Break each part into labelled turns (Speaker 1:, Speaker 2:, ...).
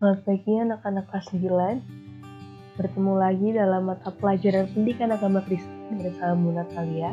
Speaker 1: Selamat pagi anak-anak kelas 9. Bertemu lagi dalam mata pelajaran pendidikan agama Kristen bersama Bu Natalia.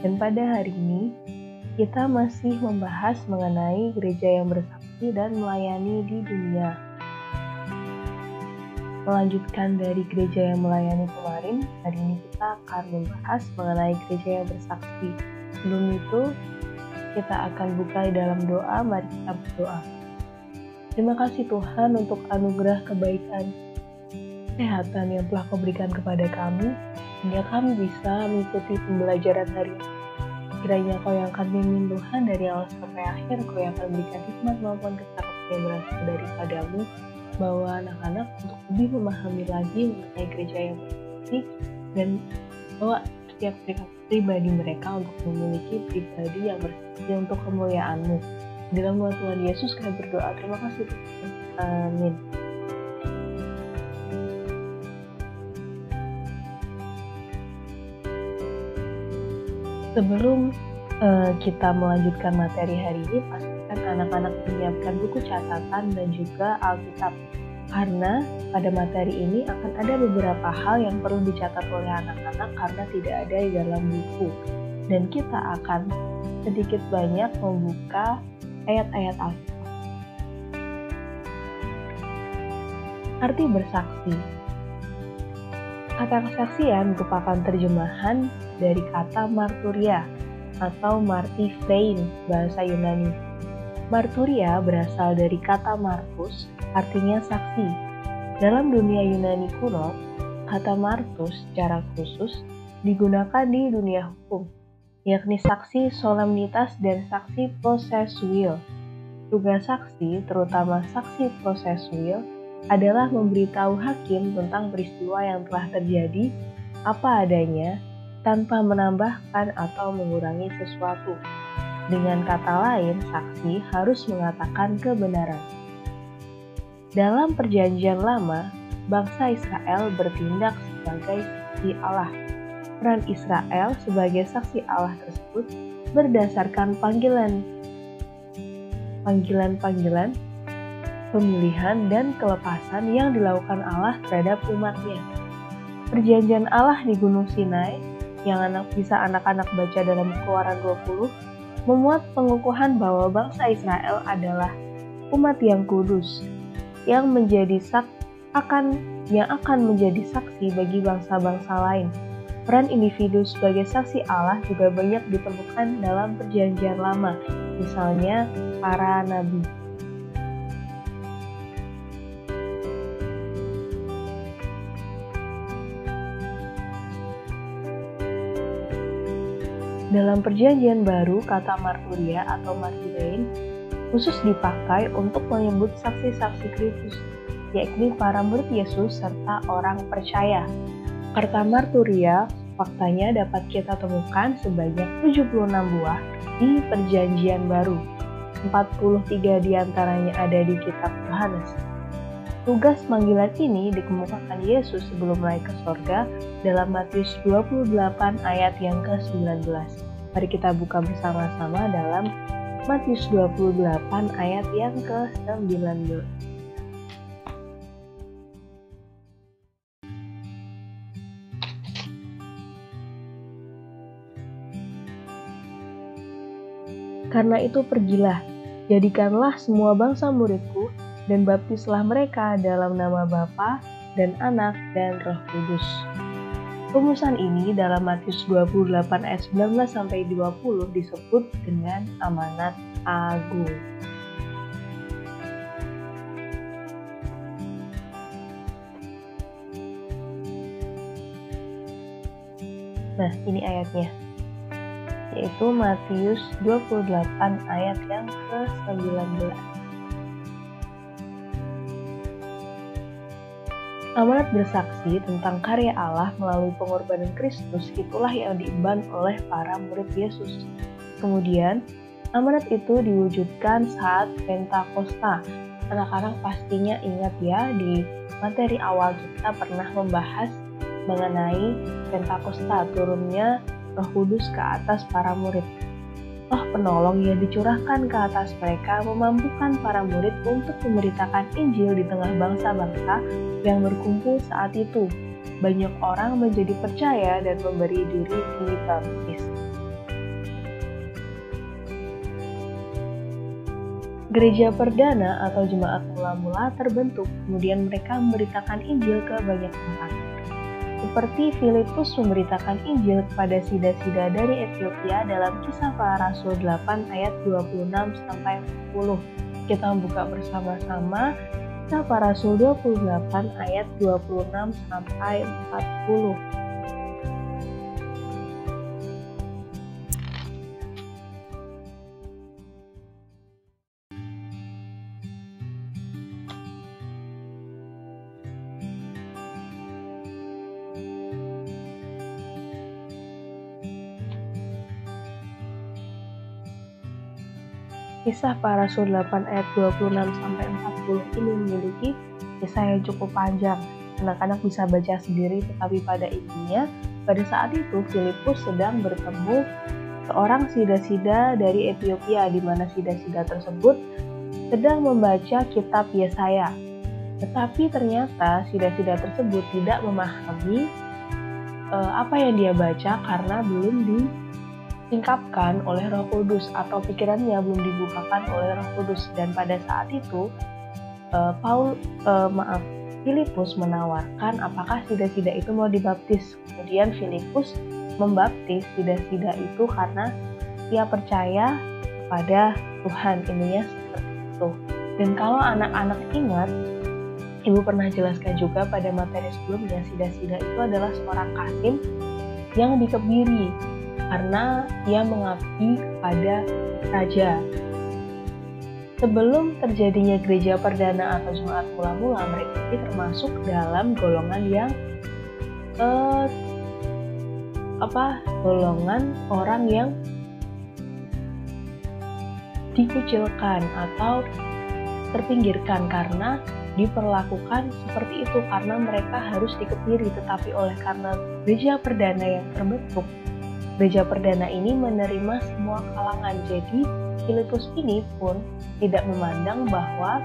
Speaker 1: Dan pada hari ini, kita masih membahas mengenai gereja yang bersaksi dan melayani di dunia. Melanjutkan dari gereja yang melayani kemarin, hari ini kita akan membahas mengenai gereja yang bersaksi. Sebelum itu, kita akan buka dalam doa. Mari kita berdoa. Terima kasih Tuhan untuk anugerah kebaikan, kesehatan yang telah Kau berikan kepada kami, sehingga kami bisa mengikuti pembelajaran hari ini. Kiranya Kau yang akan memimpin Tuhan dari awal sampai akhir, Kau yang akan berikan hikmat maupun kecakapan yang berasal daripadamu, bahwa anak-anak untuk lebih memahami lagi mengenai gereja yang bersaksi, dan bahwa setiap pribadi mereka untuk memiliki pribadi yang bersaksi untuk kemuliaan-Mu. Dalam nama Tuhan Yesus kami berdoa. Terima kasih Tuhan. Amin. Sebelum kita melanjutkan materi hari ini, pastikan anak-anak menyiapkan buku catatan dan juga Alkitab. Karena pada materi ini akan ada beberapa hal yang perlu dicatat oleh anak-anak karena tidak ada di dalam buku. Dan kita akan sedikit banyak membuka ayat-ayat Alkitab. Arti bersaksi. Kata kesaksian merupakan terjemahan dari kata marturia atau martyphein bahasa Yunani. Marturia berasal dari kata martus, artinya saksi. Dalam dunia Yunani kuno, kata martus secara khusus digunakan di dunia hukum, yakni saksi solemnitas dan saksi prosesuil. Tugas saksi, terutama saksi prosesuil, adalah memberitahu hakim tentang peristiwa yang telah terjadi apa adanya tanpa menambahkan atau mengurangi sesuatu. Dengan kata lain, saksi harus mengatakan kebenaran. Dalam Perjanjian Lama, bangsa Israel bertindak sebagai saksi Allah. Peran Israel sebagai saksi Allah tersebut berdasarkan panggilan, pemilihan, dan kelepasan yang dilakukan Allah terhadap umatnya. Perjanjian Allah di Gunung Sinai, yang bisa anak-anak baca dalam Keluaran 20, memuat pengukuhan bahwa bangsa Israel adalah umat yang kudus, yang akan menjadi saksi bagi bangsa-bangsa lain. Peran individu sebagai saksi Allah juga banyak ditemukan dalam Perjanjian Lama, misalnya para nabi. Dalam Perjanjian Baru, kata marturia atau martyrein khusus dipakai untuk menyebut saksi-saksi Kristus, yakni para murid Yesus serta orang percaya. Kata marturia faktanya dapat kita temukan sebanyak 76 buah di Perjanjian Baru. 43 diantaranya ada di kitab Yohanes. Tugas panggilan ini dikemukakan Yesus sebelum naik ke sorga dalam Matius 28 ayat yang ke-19. Mari kita buka bersama-sama dalam Matius 28 ayat yang ke-19. Karena itu pergilah, jadikanlah semua bangsa muridku, dan baptislah mereka dalam nama Bapa dan Anak dan Roh Kudus. Rumusan ini dalam Matius 28 ayat 19-20 disebut dengan amanat agung. Nah, ini ayatnya, yaitu Matius 28 ayat yang ke-19. Amanat bersaksi tentang karya Allah melalui pengorbanan Kristus itulah yang diemban oleh para murid Yesus. Kemudian, amanat itu diwujudkan saat Pentakosta. Anak-anak pastinya ingat ya, di materi awal kita pernah membahas mengenai Pentakosta, turunnya Roh Kudus ke atas para murid. Roh penolong yang dicurahkan ke atas mereka memampukan para murid untuk memberitakan Injil di tengah bangsa-bangsa yang berkumpul saat itu. Banyak orang menjadi percaya dan memberi diri dibaptis. Gereja perdana atau jemaat mula-mula terbentuk, kemudian mereka memberitakan Injil ke banyak tempat. Seperti Filipus memberitakan Injil kepada sida-sida dari Ethiopia dalam Kisah Para Rasul 8 ayat 26-40. Kita buka bersama-sama Kisah Para Rasul 28 ayat 26-40. Kisah Para Rasul 8 ayat 26-40 ini memiliki kisah yang cukup panjang. Anak-anak bisa baca sendiri, tetapi pada intinya, pada saat itu Filipus sedang bertemu seorang sida-sida dari Ethiopia, di mana sida-sida tersebut sedang membaca kitab Yesaya. Tetapi ternyata sida-sida tersebut tidak memahami apa yang dia baca karena belum disingkapkan oleh Roh Kudus atau pikirannya belum dibukakan oleh Roh Kudus. Dan pada saat itu Filipus menawarkan apakah sida-sida itu mau dibaptis. Kemudian Filipus membaptis sida-sida itu karena dia percaya kepada Tuhan. Ininya seperti itu. Dan kalau anak-anak ingat, Ibu pernah jelaskan juga pada materi sebelumnya, sida-sida itu adalah seorang kasim yang dikebiri karena ia mengabdi kepada raja. Sebelum terjadinya gereja perdana atau jemaat mula-mula, mereka ini termasuk dalam golongan yang golongan orang yang dikucilkan atau terpinggirkan karena diperlakukan seperti itu, karena mereka harus dikebiri. Tetapi oleh karena gereja perdana yang terbentuk, gereja perdana ini menerima semua kalangan. Jadi Filipus ini pun tidak memandang bahwa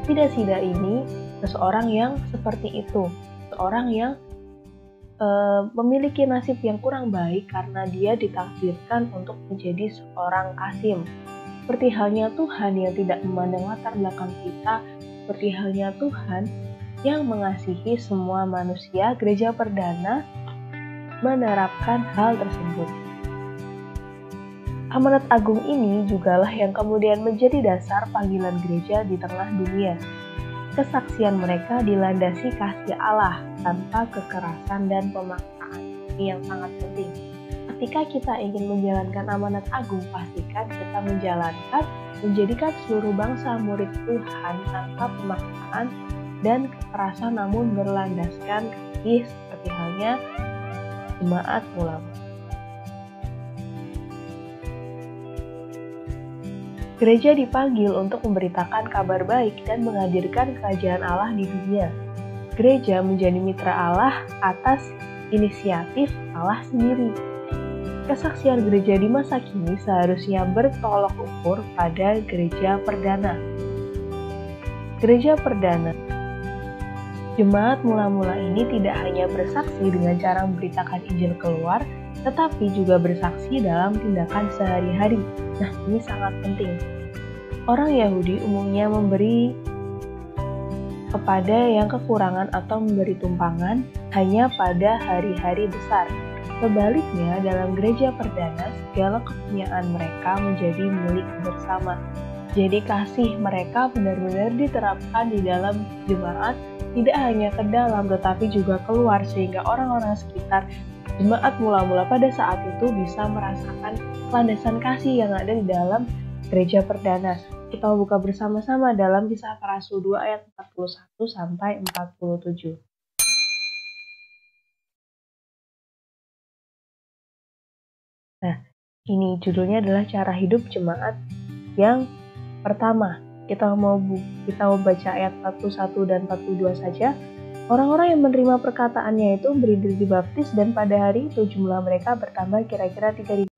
Speaker 1: sida-sida ini seseorang yang seperti itu, seorang yang memiliki nasib yang kurang baik karena dia ditakdirkan untuk menjadi seorang kasim. Seperti halnya Tuhan yang tidak memandang latar belakang kita, seperti halnya Tuhan yang mengasihi semua manusia, gereja perdana menerapkan hal tersebut. Amanat agung ini jugalah yang kemudian menjadi dasar panggilan gereja di tengah dunia. Kesaksian mereka dilandasi kasih Allah tanpa kekerasan dan pemaksaan. Ini yang sangat penting. Ketika kita ingin menjalankan amanat agung, pastikan kita menjadikan seluruh bangsa murid Tuhan tanpa pemaksaan dan kekerasan, namun berlandaskan kasih, seperti halnya jemaat mula-mula. Gereja dipanggil untuk memberitakan kabar baik dan menghadirkan kerajaan Allah di dunia. Gereja menjadi mitra Allah atas inisiatif Allah sendiri. Kesaksian gereja di masa kini seharusnya bertolok ukur pada gereja perdana. Gereja perdana, jemaat mula-mula ini tidak hanya bersaksi dengan cara memberitakan Injil keluar, tetapi juga bersaksi dalam tindakan sehari-hari. Nah, ini sangat penting. Orang Yahudi umumnya memberi kepada yang kekurangan atau memberi tumpangan hanya pada hari-hari besar. Sebaliknya, dalam gereja perdana, segala kepunyaan mereka menjadi milik bersama. Jadi kasih mereka benar-benar diterapkan di dalam jemaat, tidak hanya ke dalam tetapi juga keluar, sehingga orang-orang sekitar jemaat mula-mula pada saat itu bisa merasakan landasan kasih yang ada di dalam gereja perdana. Kita buka bersama-sama dalam Kisah Para Rasul 2 ayat 41-47. Nah, ini judulnya adalah cara hidup jemaat yang pertama. Kita mau baca ayat 41 dan 42 saja. Orang-orang yang menerima perkataannya itu berdiri dibaptis, dan pada hari itu jumlah mereka bertambah kira-kira 3.000.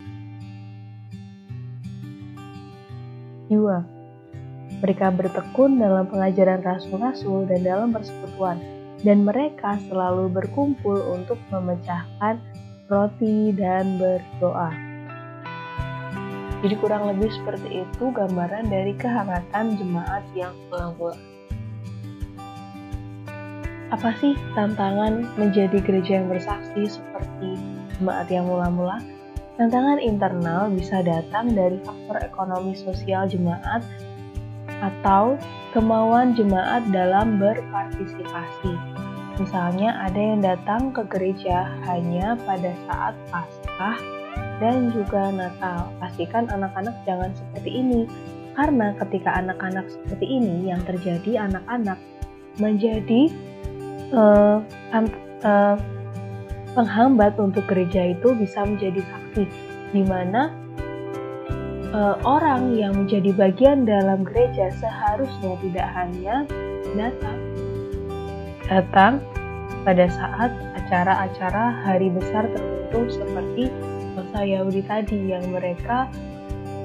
Speaker 1: jiwa. Mereka bertekun dalam pengajaran rasul-rasul dan dalam persekutuan, dan mereka selalu berkumpul untuk memecahkan roti dan berdoa. Jadi kurang lebih seperti itu gambaran dari kehangatan jemaat yang pulang-pulang. Apa sih tantangan menjadi gereja yang bersaksi seperti jemaat yang mula-mula? Tantangan internal bisa datang dari faktor ekonomi sosial jemaat atau kemauan jemaat dalam berpartisipasi. Misalnya ada yang datang ke gereja hanya pada saat Paskah dan juga Natal. Pastikan anak-anak jangan seperti ini, karena ketika anak-anak seperti ini yang terjadi, anak-anak menjadi penghambat untuk gereja itu bisa menjadi saksi, di mana orang yang menjadi bagian dalam gereja seharusnya tidak hanya datang pada saat acara-acara hari besar tertentu seperti bangsa Yahudi tadi, yang mereka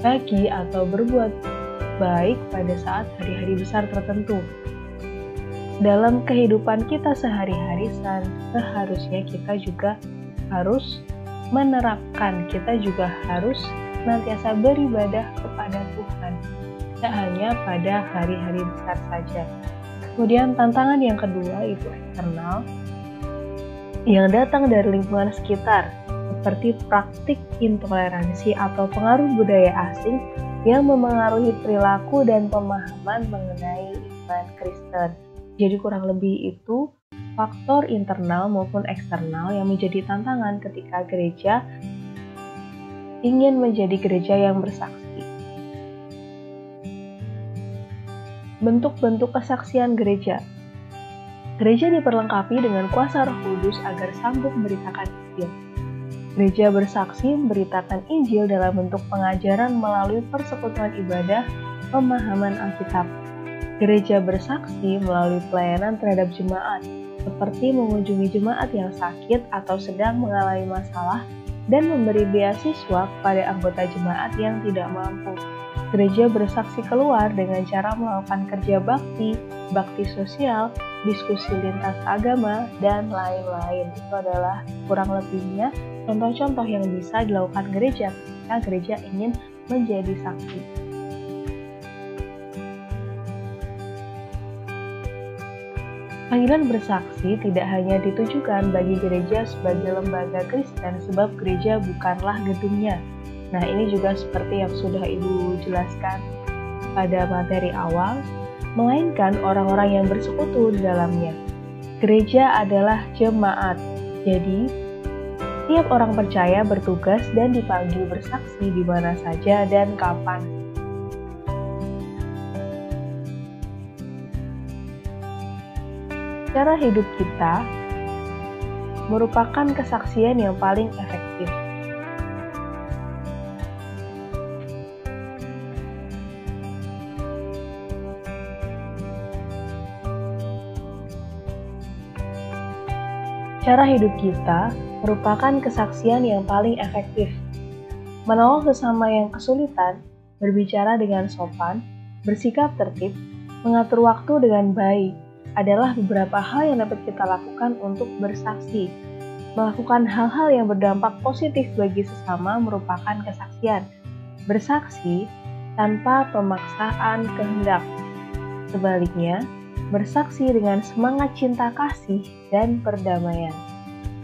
Speaker 1: bagi atau berbuat baik pada saat hari-hari besar tertentu. Dalam kehidupan kita sehari-hari, seharusnya kita juga harus menerapkan, kita juga harus senantiasa beribadah kepada Tuhan, tidak hanya pada hari-hari besar saja. Kemudian tantangan yang kedua itu eksternal, yang datang dari lingkungan sekitar, seperti praktik intoleransi atau pengaruh budaya asing yang memengaruhi perilaku dan pemahaman mengenai iman Kristen. Jadi kurang lebih itu faktor internal maupun eksternal yang menjadi tantangan ketika gereja ingin menjadi gereja yang bersaksi. Bentuk-bentuk kesaksian gereja. Gereja diperlengkapi dengan kuasa Roh Kudus agar sanggup memberitakan Injil. Gereja bersaksi memberitakan Injil dalam bentuk pengajaran melalui persekutuan ibadah, pemahaman Alkitab. Gereja bersaksi melalui pelayanan terhadap jemaat, seperti mengunjungi jemaat yang sakit atau sedang mengalami masalah, dan memberi beasiswa pada anggota jemaat yang tidak mampu. Gereja bersaksi keluar dengan cara melakukan kerja bakti, bakti sosial, diskusi lintas agama, dan lain-lain. Itu adalah kurang lebihnya contoh-contoh yang bisa dilakukan gereja ketika gereja ingin menjadi saksi. Panggilan bersaksi tidak hanya ditujukan bagi gereja sebagai lembaga Kristen, sebab gereja bukanlah gedungnya. Nah, ini juga seperti yang sudah Ibu jelaskan pada materi awal, melainkan orang-orang yang bersekutu di dalamnya. Gereja adalah jemaat, jadi tiap orang percaya bertugas dan dipanggil bersaksi di mana saja dan kapan. Cara hidup kita merupakan kesaksian yang paling efektif. Cara hidup kita merupakan kesaksian yang paling efektif. Menolong sesama yang kesulitan, berbicara dengan sopan, bersikap tertib, mengatur waktu dengan baik, adalah beberapa hal yang dapat kita lakukan untuk bersaksi. Melakukan hal-hal yang berdampak positif bagi sesama merupakan kesaksian. Bersaksi tanpa pemaksaan kehendak. Sebaliknya, bersaksi dengan semangat cinta kasih dan perdamaian.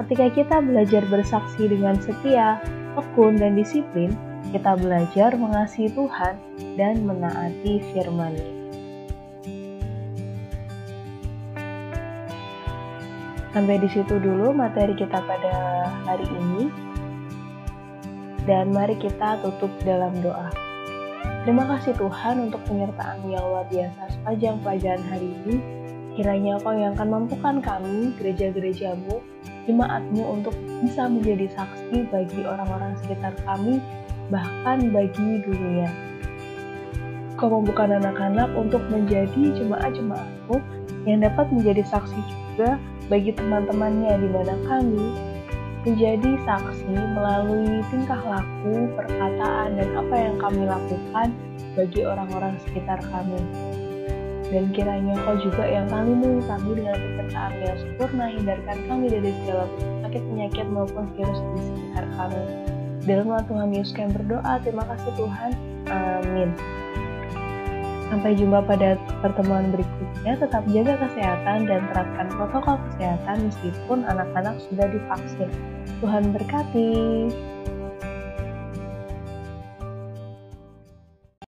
Speaker 1: Ketika kita belajar bersaksi dengan setia, tekun, dan disiplin, kita belajar mengasihi Tuhan dan menaati firman-Nya. Sampai di situ dulu materi kita pada hari ini. Dan mari kita tutup dalam doa. Terima kasih Tuhan untuk penyertaan yang luar biasa sepanjang pelajaran hari ini. Kiranya Engkau yang akan mampukan kami, gereja-gerejamu, jemaatmu untuk bisa menjadi saksi bagi orang-orang sekitar kami, bahkan bagi dunia. Engkau mampukan anak-anak untuk menjadi jemaat-jemaatmu yang dapat menjadi saksi juga bagi teman-temannya, di mana kami menjadi saksi melalui tingkah laku, perkataan, dan apa yang kami lakukan bagi orang-orang sekitar kami. Dan kiranya Kau juga yang melindungi kami dengan penyertaan yang sempurna, hindarkan kami dari segala penyakit maupun virus di sekitar kami. Dalam nama Tuhan Yesus kami berdoa, terima kasih Tuhan. Amin. Sampai jumpa pada pertemuan berikutnya. Tetap jaga kesehatan dan terapkan protokol kesehatan meskipun anak-anak sudah divaksin. Tuhan berkati.